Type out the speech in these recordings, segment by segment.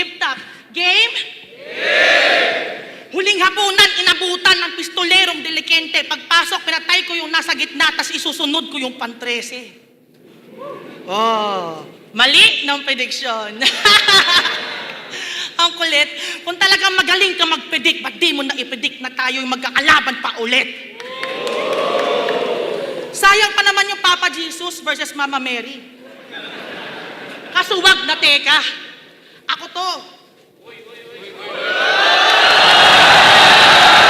flip top. Game? Huling hapunan, inabutan ng pistolerong delikente. Pagpasok, pinatay ko yung nasa gitna, tas isusunod ko yung pan-13. Oh, mali ng prediction. Ang kulit. Kung talagang magaling ka mag-predict, ba't di mo na i-predict na tayo yung magkakalaban pa ulit? Sayang pa naman yung Papa Jesus versus Mama Mary. Kasuwag na teka. Ako to.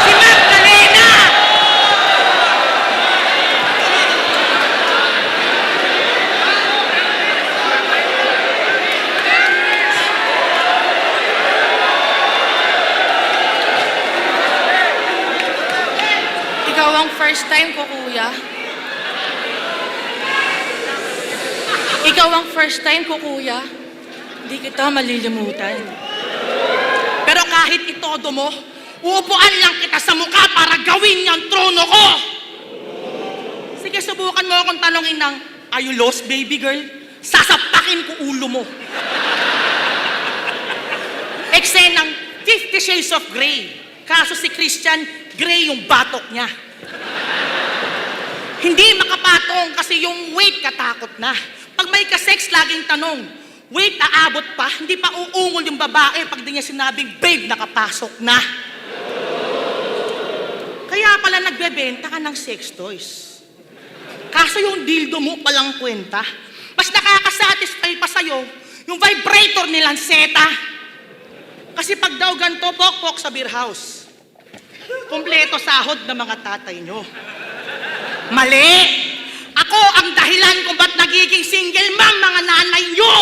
Si Magdalena! Ikaw ang first time ko, kuya. Ikaw ang first time ko, kuya. Hindi kita malilimutan. Pero kahit itodo mo, uupuan lang kita sa mukha para gawin yung trono ko. Sige, subukan mo akong tanongin ng, are you lost, baby girl? Sasapakin ko ulo mo. Eksenang 50 Shades of Grey. Kaso si Christian, gray yung batok niya. Hindi makapatong kasi yung weight katakot na. Pag may ka-sex, laging tanong, wait, aabot pa? Hindi pa uungol yung babae pag di niya sinabing, babe, nakapasok na. Kaya pala nagbebenta ka ng sex toys. Kaso yung dildo mo palang kwenta. Mas nakakasatisfy pa sa'yo yung vibrator ni Lanceta. Kasi pag daw ganito, pok-pok sa beer house. Kompleto sahod ng mga tatay nyo. Mali! Ako ang dahilan kung ba't nagiging single mom mga nanay nyo!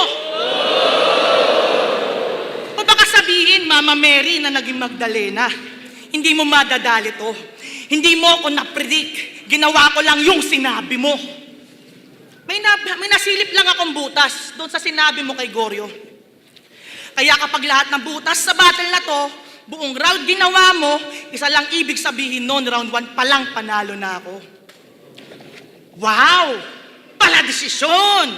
O baka sabihin, Mama Mary na naging Magdalena, hindi mo madadali to. Hindi mo ako na-predict. Ginawa ko lang yung sinabi mo. May nasilip lang akong butas doon sa sinabi mo kay Goryo. Kaya kapag lahat ng butas sa battle na to, buong round ginawa mo, isa lang ibig sabihin noon, round 1 pa lang panalo na ako. Wow! Pala desisyon!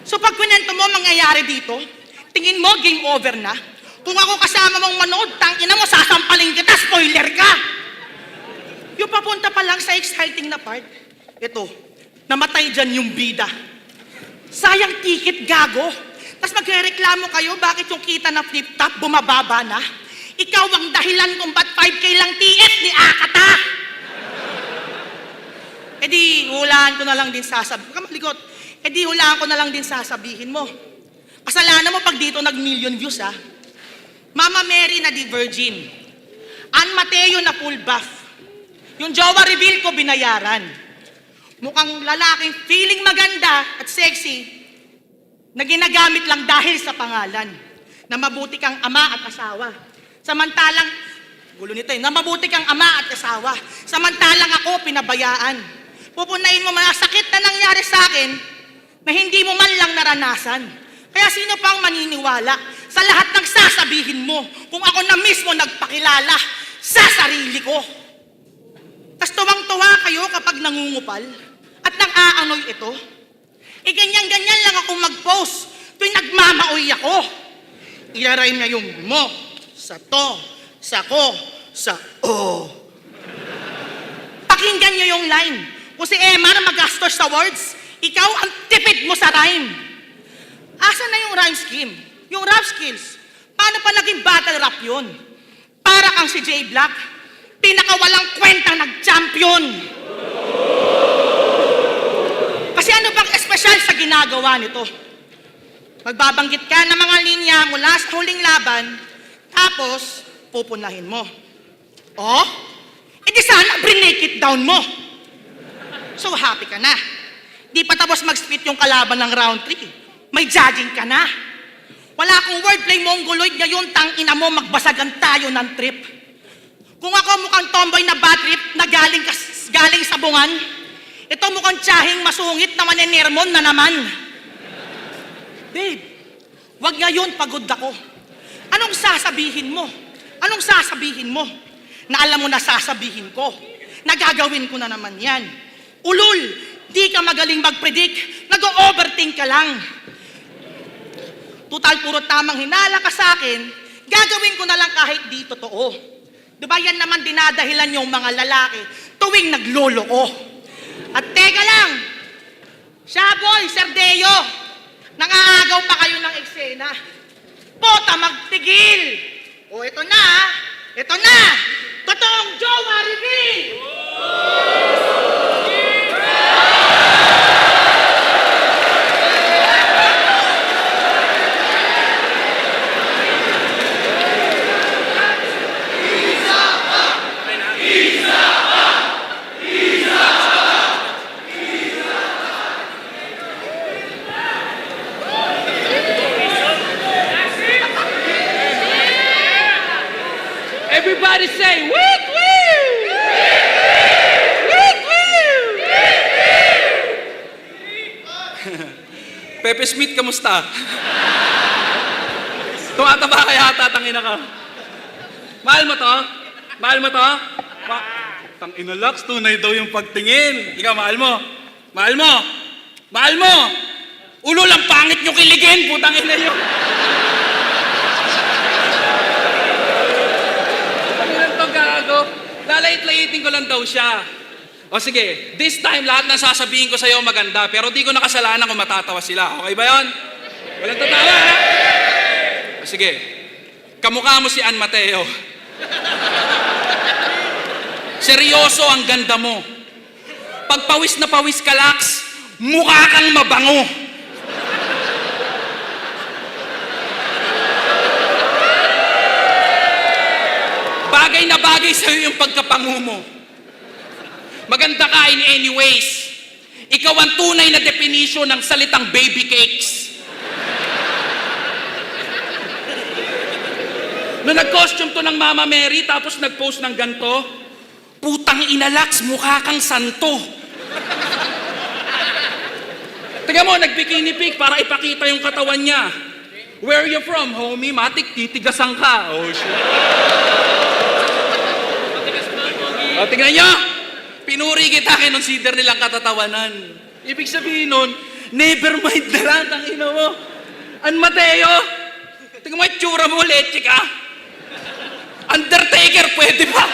So pag kwento mo mangyayari dito, tingin mo game over na? Kung ako kasama mong manood, tangina mo, sasampalin kita, spoiler ka! Yung papunta pa lang sa exciting na part, ito, namatay dyan yung bida. Sayang ticket, gago. Tapos magrereklamo kayo, bakit yung kita na flip-top bumababa na? Ikaw ang dahilan kung ba't 5K lang TF ni Akata! E di, hulaan ko na lang din sasabihin. Huwag ka malikot. E di, hulaan ko na lang din sasabihin mo. Kasalanan mo pag dito nag-million views, ha? Mama Mary na di virgin. Ann Mateo na full buff. Yung jowa reveal ko, binayaran. Mukhang lalaking feeling maganda at sexy na ginagamit lang dahil sa pangalan. Na mabuti kang ama at asawa. Samantalang, gulo nito na mabuti kang ama at asawa. Samantalang ako, pinabayaan. Pupunayin mo mga sakit na nangyari sa akin na hindi mo man lang naranasan. Kaya sino pang maniniwala sa lahat ng sasabihin mo kung ako na mismo nagpakilala sa sarili ko? Tas tuwang-tuwa kayo kapag nangungupal at nang-aanoy ito. E ganyan-ganyan lang ako mag-post tuwing nagmamaoy ako. Ilaray niya yung mo, sa to, sa ko, sa o. Pakinggan niyo yung line. Kung si Emma na magastos sa words, ikaw ang tipid mo sa rhyme. Asa na yung rhyme scheme? Yung rap skills? Paano pa naging battle rap yun? Para kang si J Black, pinakawalang kwentang nag-champion. Kasi ano bang espesyal sa ginagawa nito? Magbabanggit ka ng mga linya mula sa huling laban, tapos pupunahin mo. Oh, edi sana brinake it down mo. So happy ka na. Di pa tapos mag-spit yung kalaban ng round 3. May judging ka na. Wala akong wordplay mongoloid ngayon, tangina mo, magbasagan tayo ng trip. Kung ako mukhang tomboy na bad trip na galing sa bungan, ito mukhang tiyahing masungit na manenermon na naman. Babe, wag ngayon, pagod ako. Anong sasabihin mo? Anong sasabihin mo? Na alam mo na sasabihin ko. Nagagawin ko na naman yan. Ulul, di ka magaling mag-predict, nag-overthink ka lang. tutal puro tamang hinala ka sa akin, gagawin ko na lang kahit di totoo. Diba yan naman dinadahilan yung mga lalaki tuwing nagloloko. At teka lang, Shaboy, Sir Deo, nangaagaw pa kayo ng eksena. Pota, magtigil! O, ito na, ito na! Totoong jowa reveal! Everybody say, "Woo woo! Woo woo!" Pepe Smith, kamusta? Tumataba ka yata, tangina ka. Mahal mo to? Mahal mo to? Tangina Lux, tunay daw yung pagtingin. Ikaw, mahal mo? Mahal mo? Mahal mo? Ulo lang pangit nyo kiligin, putang ina nyo. Lalait-laitin ko lang daw siya. O sige, this time lahat ng sasabihin ko sa'yo maganda, pero di ko nakasalanan kung matatawa sila. Okay ba yon? Walang tatawa, ha? O sige, kamukha mo si Ann Mateo. Seryoso ang ganda mo. Pag pawis na pawis ka, Lax, mukha kang mabango. Bagay na bagay sa'yo yung pagkapangu mo. Maganda ka in any ways. Ikaw ang tunay na definition ng salitang baby cakes. Nung nag-costume to ng Mama Mary tapos nag-post ng ganto, putang ina Lax, mukha kang santo. Tingnan mo, nag-bikini pic para ipakita yung katawan niya. Where are you from, homie? Matik, titigasan ka. Oh, shit. O, tingnan nyo, pinuri kita, kinonsider nilang katatawanan. Ibig sabihin nun, never mind na lang, tangina mo. Ann Mateo, tingnan mo yung tsura mo, leche ka. Undertaker, pwede ba?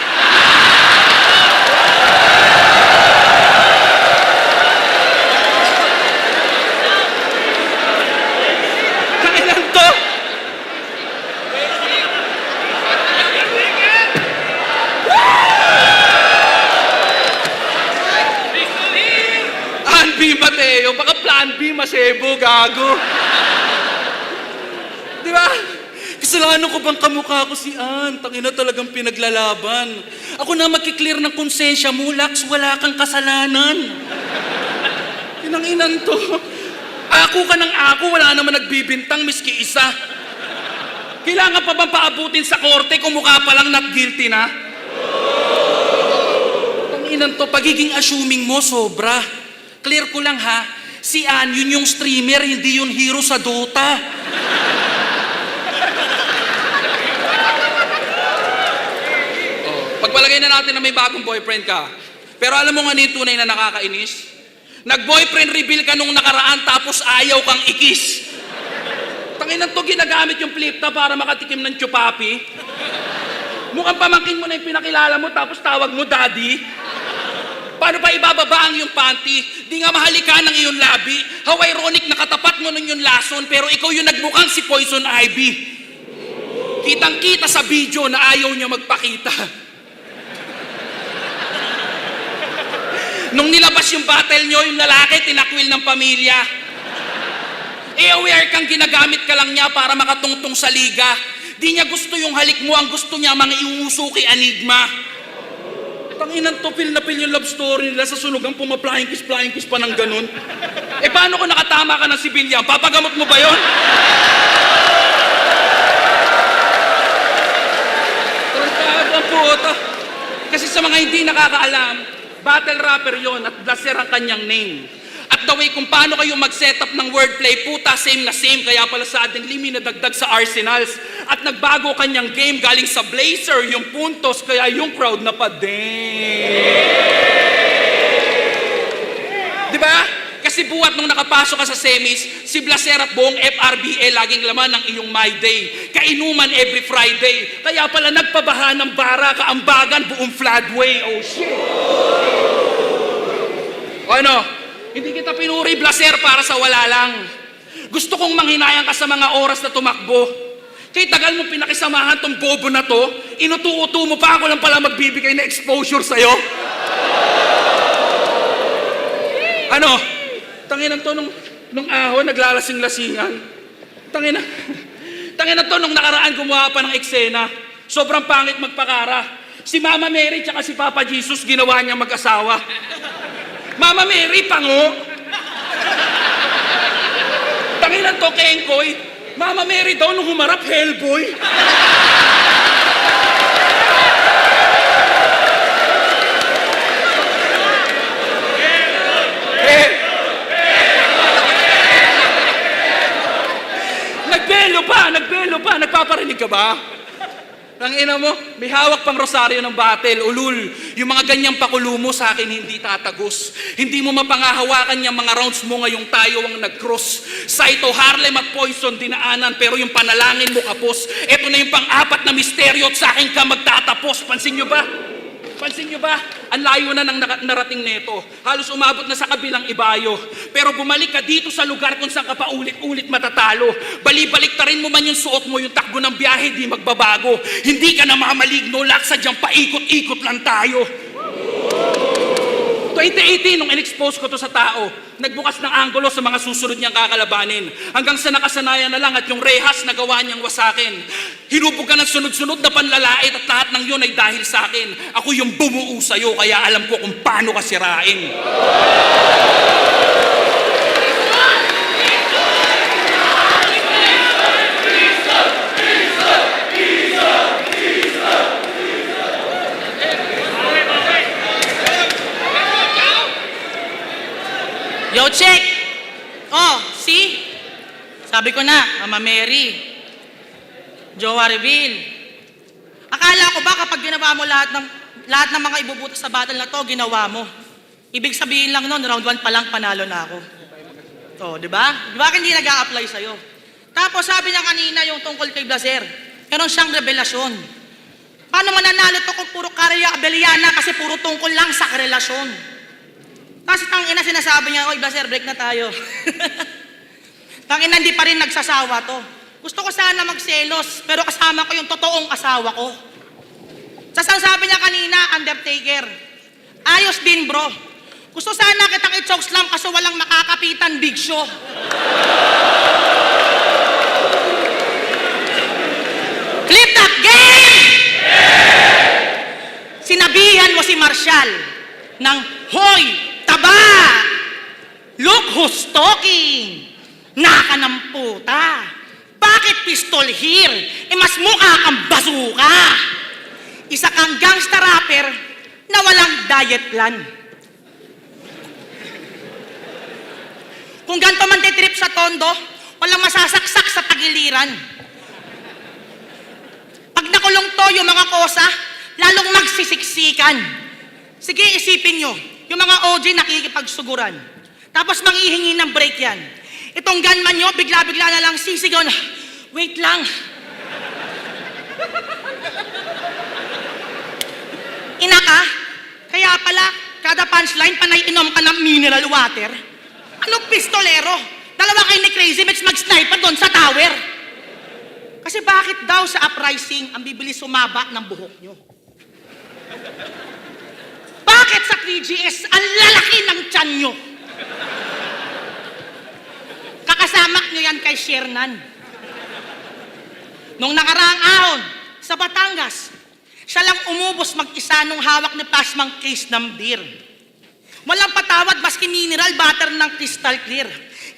Kailan to? B Mateo, baka plan B masebo, gago. Di ba? Kasalanan ko bang kamukha ko si Ann? Tangina talagang pinaglalaban. Ako na magkiklear ng konsensya mo, Lax, wala kang kasalanan. Pinanginan to. Ako ka ng ako, wala naman nagbibintang miski isa. Kailangan pa bang paabutin sa korte kung mukha pa lang not guilty na? Tanginan to, pagiging assuming mo, sobra. Clear ko lang ha, si Ann, yun yung streamer, hindi yung hero sa Dota. Pagpalagay na natin na may bagong boyfriend ka. Pero alam mo nga yung tunay na nakakainis? Nag-boyfriend reveal ka nung nakaraan tapos ayaw kang ikis. Tanginan to, ginagamit yung flip-top para makatikim ng chupapi. Mukhang pamangkin mo na yung pinakilala mo tapos tawag mo daddy. Paano pa ibababa ang iyong panty? Di nga mahalika ng iyong labi. How ironic na katapat mo nun yung lason, pero ikaw yung nagmukhang si Poison Ivy. Kitang-kita sa video na ayaw niya magpakita. Nung nilabas yung battle nyo, yung lalaki, tinakwil ng pamilya. Aware kang ginagamit ka lang niya para makatungtong sa liga. Di niya gusto yung halik mo, ang gusto niya mga iuusuki anigma. Tanginan to, feel na feel yung love story nila sa sunugang flying kiss pa ng ganun. Paano kung nakatama ka ng sibilyan? Papagamot mo ba yun? Tarantado ang puta. Kasi sa mga hindi nakakaalam, battle rapper yon at blaster ang kanyang name. At the way kung paano kayo mag-set up ng wordplay, puta, same na same. Kaya pala sa ating limi nadagdag sa Arsenals. At nagbago kanyang game galing sa Blazer, yung puntos, kaya yung crowd na pa din. Diba? Kasi Kasi buhat nung nakapasok ka sa semis, si Blaser at buong FRBA laging laman ng iyong My Day. Kainuman every Friday. Kaya pala nagpabaha ng bara, kaambagan, buong floodway. Oh shit! O ano? Hindi kita pinuri, Blaser, para sa wala lang. Gusto kong manghinayang ka sa mga oras na tumakbo. Kaya tagal mo pinakisamahan tong bobo na to, inutu-utu mo pa, ako lang pala magbibigay na exposure sa'yo. Ano? Tanginan to nung ahon, naglalasing-lasingan. Tanginan to nung nakaraan gumawa pa ng eksena. Sobrang pangit magpakara. Si Mama Mary tsaka si Papa Jesus ginawa niyang mag-asawa. Mama Mary, pango. Tanginan to, Kengkoy. Mama Mary daw nung humarap, Hellboy. Nagbelo pa, nagpaparinig ka ba? Tangina mo, may hawak pang rosaryo ng batel, ulul. Yung mga ganyang pakulumo sa akin hindi tatagos. Hindi mo mapangahawakan yung mga rounds mo ngayong tayo ang nag-cross. Saito, Harlem at Poison dinaanan, pero yung panalangin mo kapos. Ito na yung pang-apat na misteryo at sa akin ka magtatapos. Pansin nyo ba? Ang layo na ng narating neto. Halos umabot na sa kabilang ibayo. Pero bumalik ka dito sa lugar kung saan ka pa ulit-ulit matatalo. Bali-balik ta rin mo man yung suot mo, yung takbo ng biyahe, di magbabago. Hindi ka na mamaligno, laksa dyan, paikot-ikot lang tayo. 2018, nung in-expose ko to sa tao, nagbukas ng anggulo sa mga susunod niyang kakalabanin. Hanggang sa nakasanayan na lang at yung rehas na gawa niyang wasakin. Hinubog ka ng sunod-sunod na panlalait at lahat ng yun ay dahil sa akin. Ako yung bumuo sa'yo, kaya alam ko kung paano ka sirain. Yo, check! Oh, see? Sabi ko na, Mama Mary, Jowa Reveal. Akala ko ba kapag ginawa mo lahat ng mga ibubutas sa battle na to, ginawa mo? Ibig sabihin lang nun, round 1 pa lang panalo na ako. Oh, di ba? Di ba hindi nag-a-apply sa'yo? Tapos sabi niya kanina yung tungkol kay Blaser, meron siyang revelasyon. Paano mananalo to kung puro karya abeliana kasi puro tungkol lang sa karelasyon? Kasi tangina sinasabi niya, oy Blaser, break na tayo. Tangina, hindi pa rin nagsasawa to. Gusto ko sana magselos, pero kasama ko yung totoong asawa ko. Sasabi niya kanina, Undertaker, ayos din bro. Gusto sana kitang i-chokeslam kaso walang makakapitan, Big Show. Clip that game! Sinabihan mo si Marshall ng, hoy, taba! Look who's talking! Naka ng puta! Bakit pistol here? Mas mukha kang bazooka! Isa kang gangsta rapper na walang diet plan. Kung ganito man titrip sa tondo, walang masasaksak sa tagiliran. Pag nakulong to yung mga kosa, lalong magsisiksikan. Sige, isipin nyo, yung mga OG nakikipagsuguran. Tapos manghihingi ng break yan. Itong gunman nyo, bigla-bigla na lang sisigaw na, wait lang. Ina ka? Kaya pala, kada punchline, panay inom ka ng mineral water. Anong pistolero? Dalawa kayo ni Crazy Mex mag-sniper doon sa tower. Kasi bakit daw sa uprising ang bibilis sumaba ng buhok nyo? Bakit sa 3GS ang lalaki ng tiyan nyo? Kakasama nyo yan kay Shernan. Nung nakaraang ahon sa Batangas, siya lang umubos mag-isa nung hawak ni Plasmang case ng beer. Walang patawad maski mineral butter ng crystal clear.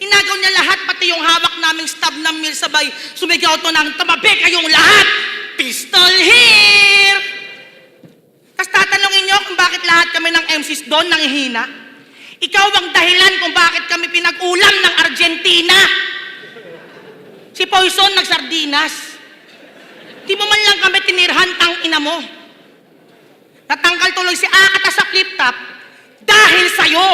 Inagaw niya lahat, pati yung hawak naming stab ng mill sabay. Sumigaw to ng tamabi kayong lahat. Pistol here! Tapos tatanungin niyo kung bakit lahat kami ng MCs doon nanghihina. Ikaw ang dahilan kung bakit kami pinag-ulam ng Argentina. Si Poison nagsardinas. Di mo man lang kami tinirhan, tang ina mo. Natanggal tuloy si Akata sa flip top dahil sa'yo.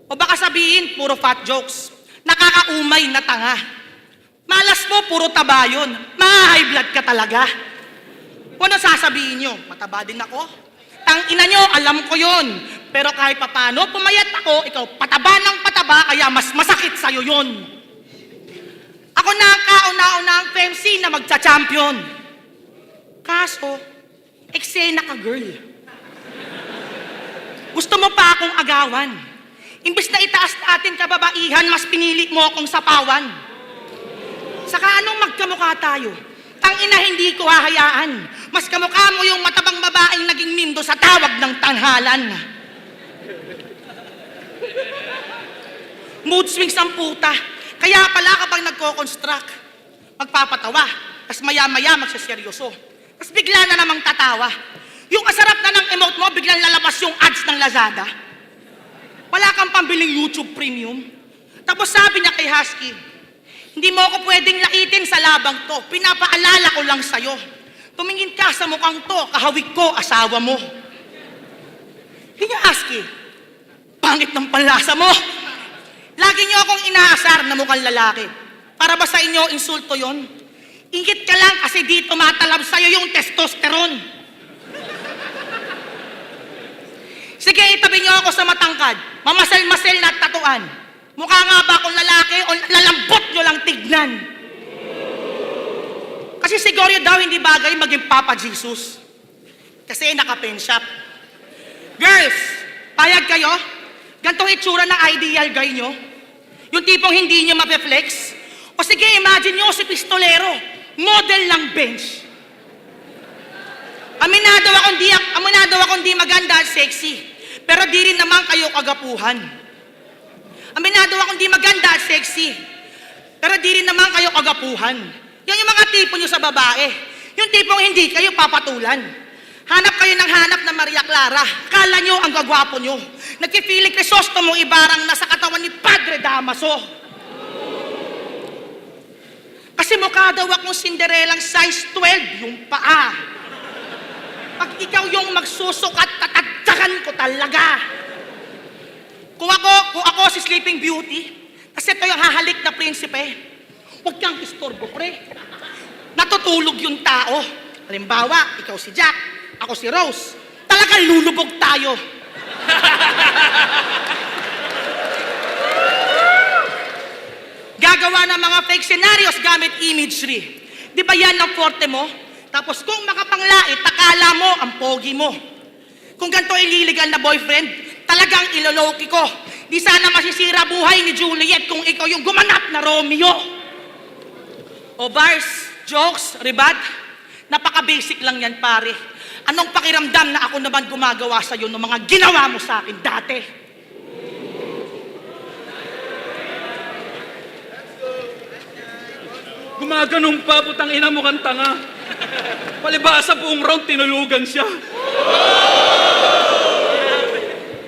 O baka sabihin, puro fat jokes. Nakakaumay na tanga. Malas mo, puro taba yun. Ma-high blood ka talaga. Kung ano sasabihin nyo, mataba din ako. Tangina nyo, alam ko yun. Pero kahit papano, pumayat ako, ikaw pataba ng pataba, kaya mas masakit sa'yo yun. Ako na ang kauna-una ang PMC na magcha-champion. Kaso, eksena ka, girl. Gusto mo pa akong agawan. Imbes na itaas natin kababaihan, mas pinili mo akong sapawan. Saka anong magkamukha tayo? Tangina, hindi ko hahayaan. Mas kamukha mo yung matabang babaeng naging mindo sa tawag ng tanghalan. Mood swings ang puta. Kaya pala kapag nagko-construct, magpapatawa. Tapos maya-maya magsaseryoso. Tapos bigla na namang tatawa. Yung asarap na ng emote mo, biglang lalabas yung ads ng Lazada. Wala kang pambiling YouTube Premium. Tapos sabi niya kay Husky, hindi mo ako pwedeng laitin sa labang to. Pinapaalala ko lang sa'yo. Tumingin ka sa mukhang to, kahawig ko, asawa mo. Hindi niya, Husky, pangit ng panlasa mo. Lagi niyo akong inaasar na mukhang lalaki. Para ba sa inyo, insulto yon? Ingit ka lang kasi di tumatalab sa'yo yung testosterone. Sige, itabi niyo ako sa matangkad. Mamasel-masel na tatuan. Mukha nga ba akong lalaki o lalambot nyo lang tignan? Kasi siguro daw hindi bagay maging Papa Jesus. Kasi naka-pen shop. Girls, payag kayo? Gantong itsura ng ideal guy nyo? Yung tipong hindi nyo mape-flex? O sige, imagine nyo si pistolero, model ng bench. Aminado akong di maganda at sexy, pero di rin naman kayo kagapuhan. Aminado akong di maganda at sexy, pero di rin naman kayo kagapuhan. Yan yung mga tipo nyo sa babae. Yung tipong hindi kayo papatulan. Hanap kayo ng hanap na Maria Clara. Kala nyo ang gagwapo nyo. Nagkipiling Crisostomo ibarang nasa katawan ni Padre Damaso. Kasi mukha daw akong Cinderelang size 12 yung paa. Pag ikaw yung magsusukat, tatadyakan ko talaga. Kung ako si Sleeping Beauty, kasi ito yung hahalik na prinsipe, huwag kang istorbo, pre. Natutulog yung tao. Halimbawa, ikaw si Jack, ako si Rose. Talagang lulubog tayo. Gagawa ng mga fake scenarios gamit imagery. Di ba yan ang forte mo? Tapos kung makapanglait, akala mo ang pogi mo. Kung ganito ililigal na boyfriend, talagang iloloki ko. Di sana masisira buhay ni Juliet kung ikaw yung gumanap na Romeo. O bars, jokes, ribad, napaka-basic lang yan pare. Anong pakiramdam na ako naman gumagawa sa'yo ng mga ginawa mo sa akin dati? Gumaganong pa, putang ina mo kang tanga. Palibasa buong round, tinulugan siya.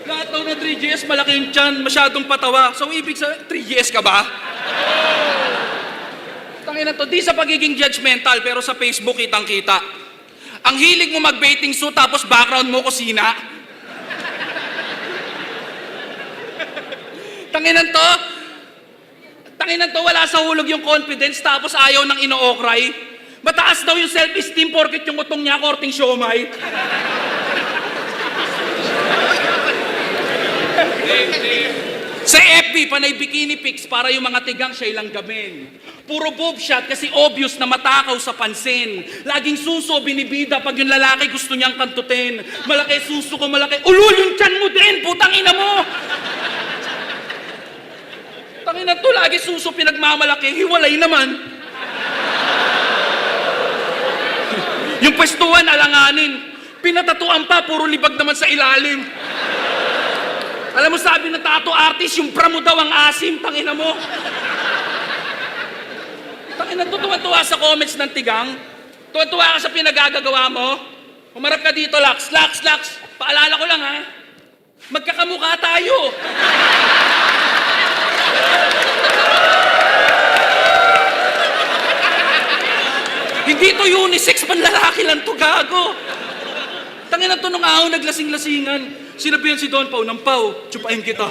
Lahat daw ng 3GS, malaki yung tiyan, masyadong patawa. So, ibig sa 3GS ka ba? Tangina to, di sa pagiging judgmental, pero sa Facebook kitang-kita. Ang hilig mo mag-bathing suit, tapos background mo kusina. Tanginan to, wala sa hulog yung confidence, tapos ayaw ng ino-okray. Mataas daw yung self-esteem porket yung utong niya, korting siomay. Sa FB, panay bikini pics para yung mga tigang siya ilang gamin. Puro boob shot kasi obvious na matakaw sa pansin. Laging suso, binibida pag yung lalaki gusto niyang kantutin. Malaki suso ko, malaki. Ulul, yung tiyan mo din, putang ina mo! Tangina to, lagi suso pinagmamalaki, hiwalay naman. Yung pwestuhan, alanganin. Pinatatuan pa, puro libag naman sa ilalim. Alam mo, sabi ng tattoo artist, yung pra mo daw ang asim, tangina mo. Tangina, tuwa sa comments ng tigang. Tuwa ka sa pinagagagawa mo. Umarap ka dito, Lax. Paalala ko lang, ha? Magkakamukha tayo. Hindi to unisex, panlalaki lang to, gago. Tangina to nung ahon, naglasing-lasingan. Sinabihan si Don Pao ng Pao, tsupain kita.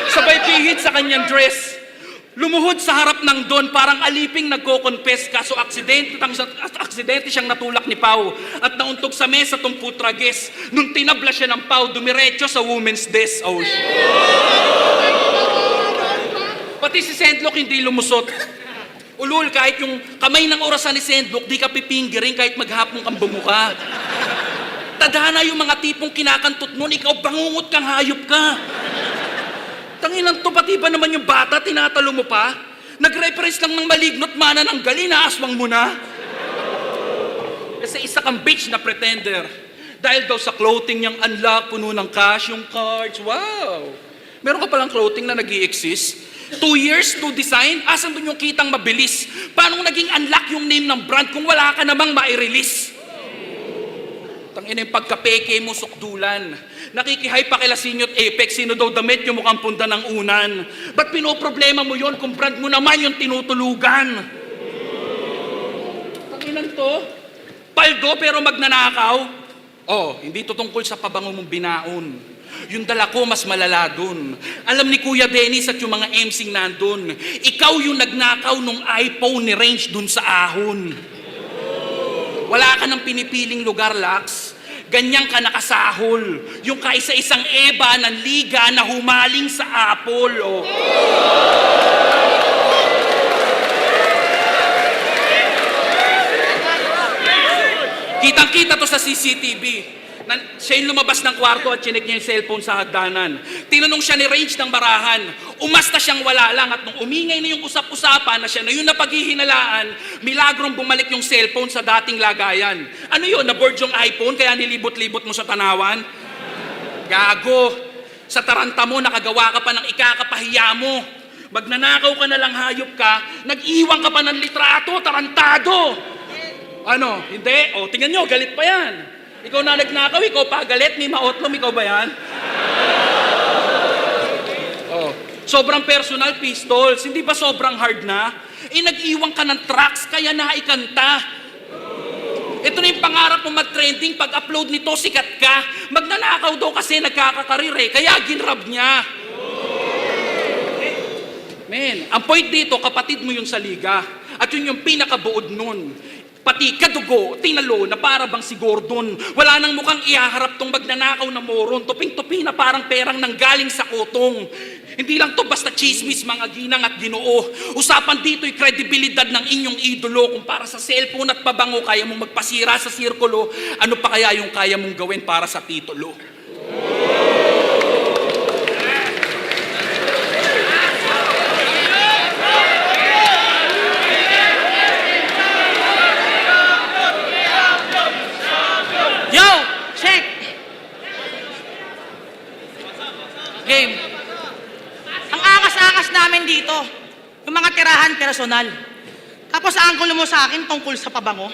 Sabay pihit sa kanyang dress. Lumuhod sa harap ng Don, parang aliping nagko-confess, kaso aksidente siyang natulak ni Pau at nauntog sa mesa tong putrages. Nung tinabla siya ng Pau, dumiretso sa women's desk. Oh, pati si Sendlock hindi lumusot. Ulul, kahit yung kamay ng orasan ni Sendlock, di ka pipinggirin kahit maghapong kang bumuka. Tadhana yung mga tipong kinakantot nun, ikaw bangungot kang hayop ka. Tanginan to, pati ba naman yung bata, tinatalo mo pa? Nag-reference lang ng malignot mana ng gali, naaswang mo na. Kasi isa kang bitch na pretender. Dahil daw sa clothing niyang unlock, puno ng cash, yung cards, wow. Meron ka palang clothing na nag-i-exist? 2 years, 2 design, asan dun yung kitang mabilis? Paano naging unlock yung name ng brand kung wala ka namang ma-release? Tangina yung pagkapeke mo, sukdulan. Nakikihay pa kila Sinyo at Apex, sino daw damit yung mukhang punda ng unan. Ba't pinoproblema mo yon kung brand mo naman yung tinutulugan? Tanginan to, paldo pero magnanakaw. Oh, hindi to tungkol sa pabango mong binaon. Yung dala ko mas malala dun. Alam ni Kuya Dennis at yung mga MCing nandun, ikaw yung nagnakaw nung iPhone ni Range dun sa ahon. Wala ka ng pinipiling lugar, Lax. Ganyan ka nakasahol. Yung kaisa-isang eba ng liga na humaling sa Apple. Oh. Kitang-kita to sa CCTV. Siya yung lumabas ng kwarto at chinek niya yung cellphone sa hagdanan. Tinanong siya ni Range ng barahan. Umasta siyang wala lang at nung umingay na yung usap-usapan na siya na yung napaghihinalaan, milagrong bumalik yung cellphone sa dating lagayan. Ano yun? Na-board yung iPhone kaya nilibot-libot mo sa tanawan? Gago! Sa taranta mo, nakagawa ka pa ng ikakapahiya mo. Magnanakaw ka na lang, hayop ka, nag-iwan ka pa ng litrato, tarantado! Ano? Hindi? O, tingnan nyo, galit pa yan. Ikaw na nagnakaw, ikaw pa galit, may maotlom, ikaw ba yan? Oh, sobrang personal pistols, hindi ba sobrang hard na? Nag-iwan ka ng tracks, kaya naikanta. Ito na yung pangarap mo mag-trending, pag-upload nito, sikat ka. Magnanakaw daw kasi nagkakakarire, kaya ginrab niya. Men, ang point dito, kapatid mo yun sa liga. At yun yung pinakabuod nun. Pati kadugo, tinalo na para bang si Gordon. Wala nang mukhang ihaharap tong magnanakaw na moron. Tuping-tupi na parang perang nanggaling sa kutong. Hindi lang to basta chismis, mga ginang at ginoo. Usapan dito'y kredibilidad ng inyong idolo. Kung para sa cellphone at pabango kaya mong magpasira sa sirkulo, ano pa kaya yung kaya mong gawin para sa titulo? Yo! Check! Game. Ang angas-angas namin dito, yung mga tirahan personal. Tapos ang gulo mo sa akin tungkol sa pabango.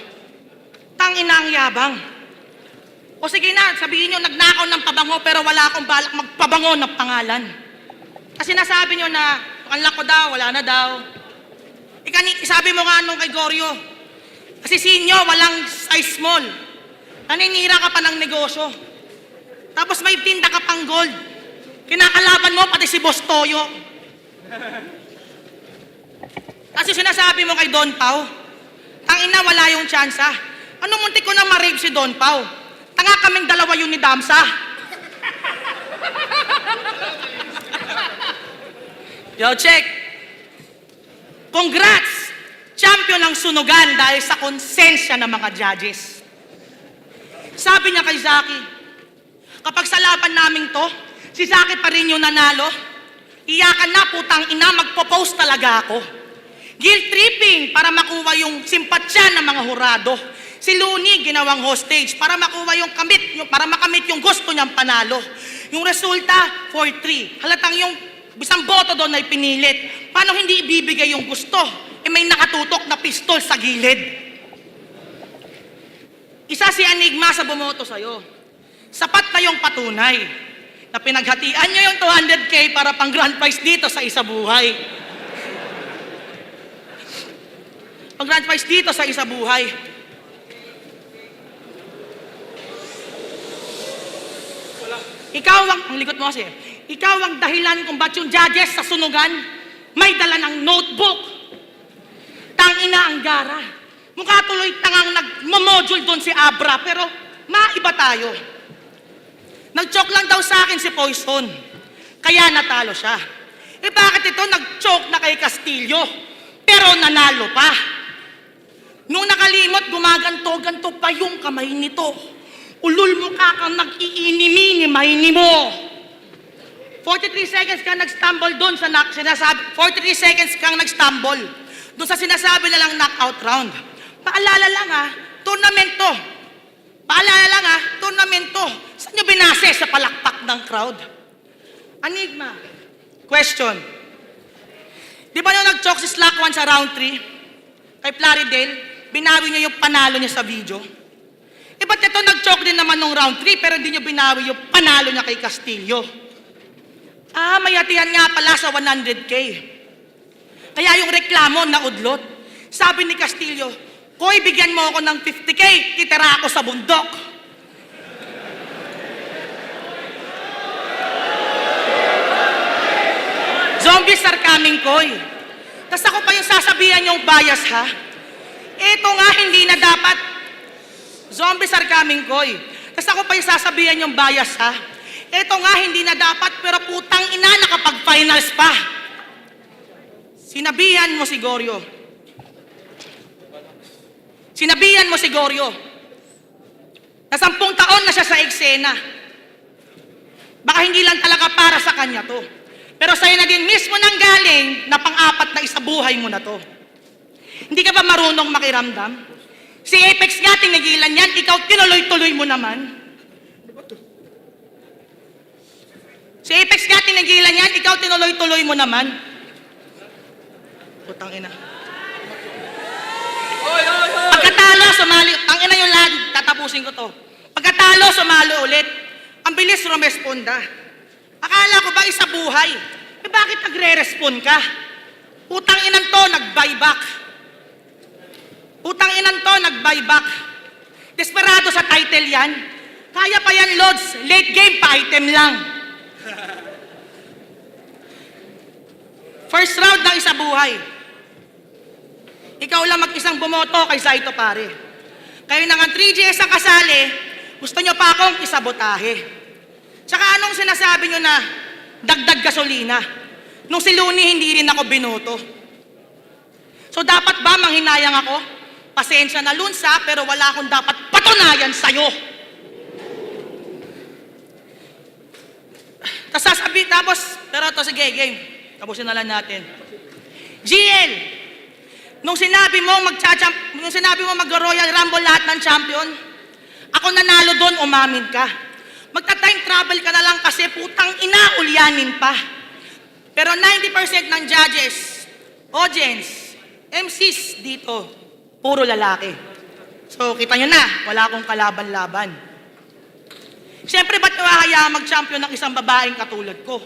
Tangina ang yabang. O sige na, sabihin nyo, nagnakaw ng pabango pero wala akong balak magpabango ng pangalan. Kasi nasabi nyo na, ang lako daw, wala na daw. Sabi mo nga nung kay Goryo, kasi sinyo, walang size small. Naninira ka pa ng negosyo. Tapos may tinda ka pang gold. Kinakalaban mo pati si Boss Toyo. Kasi sinasabi mo kay Don Pau, tangina wala yung tsansa. Ano muntik ko nang ma-rape si Don Pau? Tanga kaming dalawa yun ni Damsa. Yo, check. Congrats! Champion ang sunugan dahil sa konsensya ng mga judges. Sabi niya kay Zaki, kapag sa laban naming to, si Zaki pa rin yung nanalo, iyakan na putang ina, magpo-post talaga ako. Guilt tripping para makuha yung simpatsya ng mga hurado. Si Looney ginawang hostage para makuha para makamit yung gusto niyang panalo. Yung resulta, 4-3. Halatang yung isang boto doon ay pinilit. Paano hindi ibibigay yung gusto? May nakatutok na pistol sa gilid. Isa si Enigma sa bumoto sa'yo. Sapat na yung patunay na pinaghatian nyo yung 200K para pang grand prize dito sa Isa Buhay. Pang grand prize dito sa Isa Buhay. ang likot mo kasi, ikaw ang dahilan kung ba't yung judges sa sunugan may dala ng notebook. Tangina ang gara. Mukha tuloy tangang nagmo-module doon si Abra, pero maiba tayo. Nag-choke lang daw sa akin si Poison, kaya natalo siya. Eh bakit ito nag-choke na kay Castillo, pero nanalo pa? Nung nakalimot, gumaganto-ganto pa yung kamay nito. Ulul mo ka kang nag-iinimini-mahini mo. 43 seconds kang nag-stumble doon sa sinasabi. 43 seconds kang nag-stumble doon sa sinasabi na lang knockout round. Paalala lang tournament to. Paalala lang tournament to. Saan nyo binase sa palakpak ng crowd? Enigma. Question. Di ba nung nag-choke si Slack 1 sa round 3? Kay Plaridel, binawi niya yung panalo niya sa video. Eh ba't ito nag-choke din naman nung round 3 pero hindi niyo binawi yung panalo niya kay Castillo? May atihan nga pala sa 100K. Kaya yung reklamo na udlot. Sabi ni Castillo, Koy, bigyan mo ako ng 50K, titira ako sa bundok. Zombies are coming, Koy. Tapos ako pa yung sasabihan yung bias, ha? Ito nga, hindi na dapat. Zombies are coming, Koy. Tapos ako pa yung sasabihan yung bias, ha? Ito nga, hindi na dapat, pero putang ina, nakapag-finals pa. Sinabihan mo si Goryo. Sinabihan mo si Goryo. Na 10 taon na siya sa eksena. Baka hindi lang talaga para sa kanya to. Pero sa'yo na din mismo nang galing na pang-apat na isabuhay mo na to. Hindi ka ba marunong makiramdam? Si Apex nga tinigilan yan, ikaw tinuloy-tuloy mo naman. Si Apex nga tinigilan yan, ikaw tinuloy-tuloy mo naman. Putang ina. Pagkatalo, sumali. Ang ina yung lag, tatapusin ko to. Pagkatalo, sumalo ulit. Ang bilis rumesponda. Akala ko ba isa buhay? Eh bakit nagre-respond ka? Putang inan to, nag-buyback. Putang inan to, nag-buyback. Desperado sa title yan. Kaya pa yan, Lods. Late game pa, item lang. First round ng isa buhay. Ikaw lang mag-isang bumoto kay Saito pare. Kayo na nga 3GS ang kasali, gusto nyo pa akong isabotahe. Tsaka anong sinasabi nyo na dagdag gasolina? Nung si Looney, hindi rin ako binoto. So dapat ba manghinayang ako? Pasensya na Lunsa, pero wala akong dapat patunayan sa'yo. Pero ito, sige, game. Tapusin na lang natin. GL, nung sinabi mo mag-Royal Rumble lahat ng champion, ako nanalo doon, umamin ka. Magta-time travel ka na lang kasi putang ina, ulyanin pa. Pero 90% ng judges, audience, MCs dito, puro lalaki. So, kita nyo na, wala akong kalaban-laban. Siyempre, ba't nawahaya mag-champion ng isang babaeng katulad ko?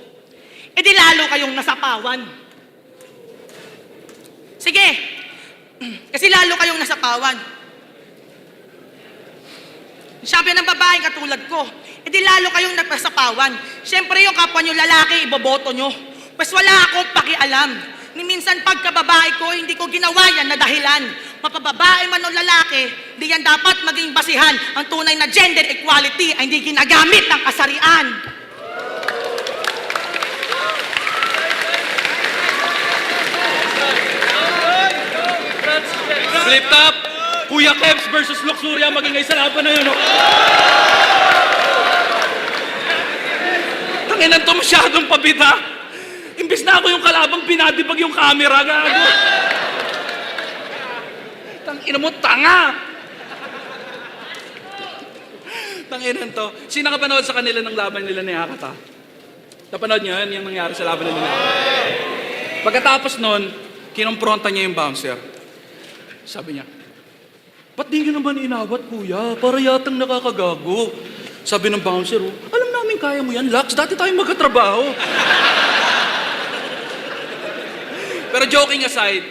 E di lalo kayong nasapawan. Sige, kasi lalo kayong nasapawan. Champion ng babaeng katulad ko, e di lalo kayong nasapawan. Siyempre, yung kapwa nyo lalaki, iboboto nyo. Pues wala akong pakialam. Ni minsan pagkababae ko, hindi ko ginawa yan na dahilan. Mapababae man o lalaki, di yan dapat maging basihan. Ang tunay na gender equality ay hindi ginagamit ng kasarian. Flip top! Kuya Kebs versus Luxuria, maging isa laban na yun. Tanginan to, masyadong pabita. Imbis na ako yung kalabang pinadibag yung camera, gago. Tangina mo, tanga! Tanginan to. Sino nakapanood sa kanila ng laban nila ni Akata? Napanood niyo yun, yung nangyari sa laban nila ni Akata. Pagkatapos nun, kinumpronta niya yung bouncer. Sabi niya, ba't di nyo naman inawat, kuya? Para yatang nakakagago. Sabi ng bouncer, alam namin kaya mo yan, Lux. Dati tayong magkatrabaho. Pero joking aside,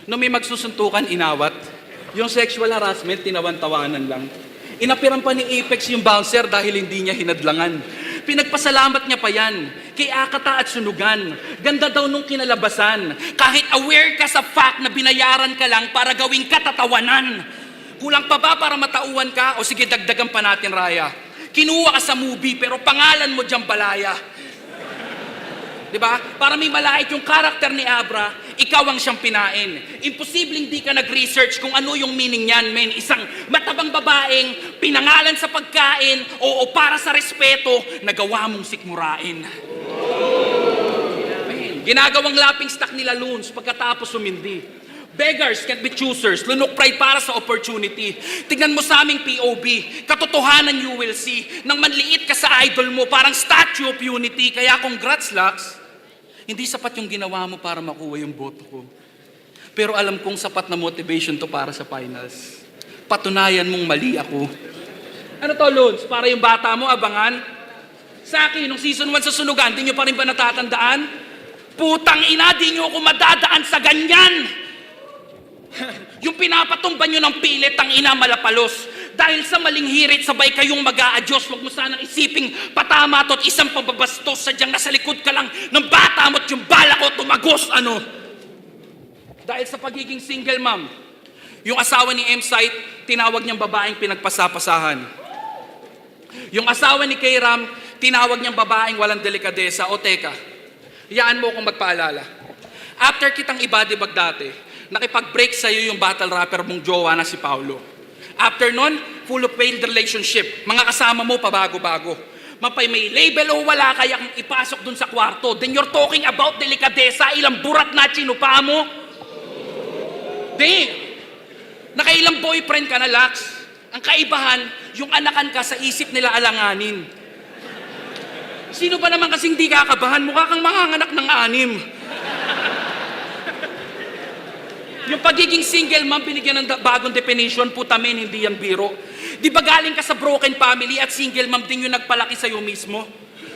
nung may magsusuntukan, inawat. Yung sexual harassment, tinawan-tawanan lang. Inapiran pa ni Apex yung bouncer dahil hindi niya hinadlangan. Pinagpasalamat niya pa yan kay Akata at Sunugan. Ganda daw nung kinalabasan. Kahit aware ka sa fact na binayaran ka lang para gawing katatawanan. Kulang pa ba para matauhan ka? O sige, dagdagan pa natin, Raya. Kinuha ka sa movie pero pangalan mo Jambalaya. Diba? Para may malait yung karakter ni Abra, ikaw ang siyang pinain. Imposibleng di ka nag-research kung ano yung meaning niyan, men. Isang matabang babaeng, pinangalan sa pagkain, o para sa respeto, nagawa mong sikmurain. Men, ginagawang laughing stock nila Loons pagkatapos sumindi. Beggars can't be choosers. Lunok pride para sa opportunity. Tignan mo sa aming POV. Katotohanan you will see. Nang manliit ka sa idol mo, parang statue of unity. Kaya congrats, Lux. Hindi sapat yung ginawa mo para makuha yung boto ko. Pero alam kong sapat na motivation to para sa finals. Patunayan mong mali ako. Ano to, Lods? Para yung bata mo, abangan? Sa akin, nung season 1 sa Sunugan, di nyo pa rin ba natatandaan? Putang ina, di nyo ako madadaan sa ganyan! Yung pinapatumba nyo ng pilit, ang ina malapalos. Dahil sa maling hirit, sabay kayong mag-a-adjust. Huwag mo sanang isiping patama to at isang pababastos. Sadyang nasa likod ka lang ng bata mo at yung bala ko tumagos, ano? Dahil sa pagiging single mom, yung asawa ni M-Site, tinawag niyang babaeng pinagpasapasahan. Yung asawa ni K-Ram, tinawag niyang babaeng walang delikadesa. O teka, iyaan mo akong magpaalala. After kitang ibadibag dati, nakipag-break sa'yo yung battle rapper mong jowa na si Paulo. After nun, full of failed relationship. Mga kasama mo, pabago-bago. Mapay may label o wala kaya kang ipasok dun sa kwarto. Then you're talking about delikadesa, ilang burat na chinupa mo. Di, nakailang boyfriend ka na, Lux. Ang kaibahan, yung anakan ka sa isip nila alanganin. Sino ba naman kasing di kakabahan? Mukha kang manganganak ng 6. Yung pagiging single mom, binigyan ng bagong definition, puta men, hindi yan biro. Di ba galing ka sa broken family at single mom din yung nagpalaki sa'yo mismo?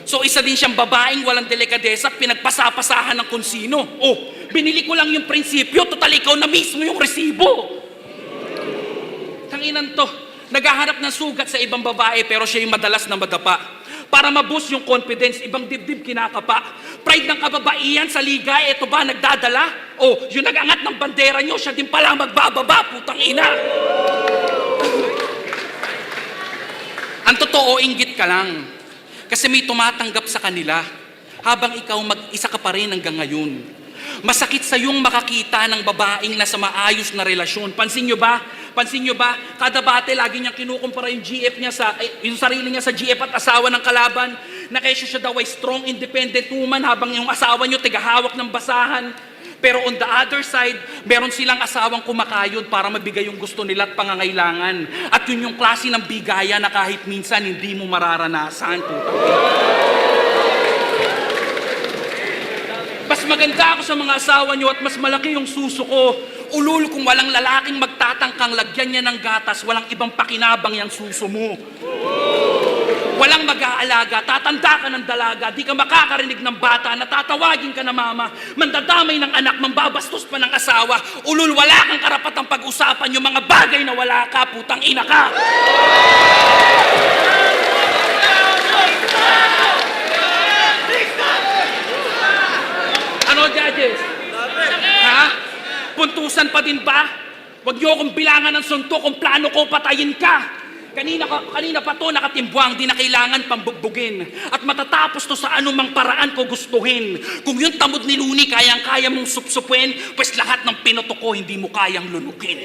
So isa din siyang babaeng walang delikadesa at pinagpasapasahan ng kung sino. Oh, binili ko lang yung prinsipyo, total ikaw na mismo yung resibo. Tanginan to, naghahanap ng sugat sa ibang babae pero siya yung madalas na madapa. Para ma-boost yung confidence, ibang dibdib kinakapa. Pride ng kababaihan sa liga, eto ba nagdadala? O, yung nag-angat ng bandera nyo, siya din pala magbababa, putang ina. Ang totoo, inggit ka lang. Kasi may tumatanggap sa kanila, habang ikaw mag-isa ka pa rin hanggang ngayon. Masakit sa yung makakita ng babaeng nasa maayos na relasyon. Pansin nyo ba? Pansin nyo ba? Kada bate, lagi niyang kinukumpara yung GF niya yung sarili niya sa GF at asawa ng kalaban. Na kesyo siya daw ay strong, independent woman habang yung asawa niyo tigahawak ng basahan. Pero on the other side, meron silang asawang kumakayod para mabigay yung gusto nila at pangangailangan. At yun yung klase ng bigaya na kahit minsan hindi mo mararanasan. Mas maganda ako sa mga asawa nyo at mas malaki yung suso ko. Ulul kung walang lalaking magtatangkang lagyan niya ng gatas, walang ibang pakinabang yung suso mo. Walang mag-aalaga, tatanda ka ng dalaga, di ka makakarinig ng bata, natatawagin ka na mama, mandadamay ng anak, mambabastos pa ng asawa. Ulul, wala kang karapatang pag-usapan yung mga bagay na wala ka, putang ina ka. Ano, judges? Ha? Puntusan pa din ba? Huwag niyo akong bilangan ng suntok kung plano ko patayin ka. Kanina pa to nakatimbwang, di na kailangan pambugbugin. At matatapos to sa anumang paraan ko gustuhin. Kung yung tamod ni Luni kayang-kaya mong supsupin, pues lahat ng pinoto ko hindi mo kayang lunukin.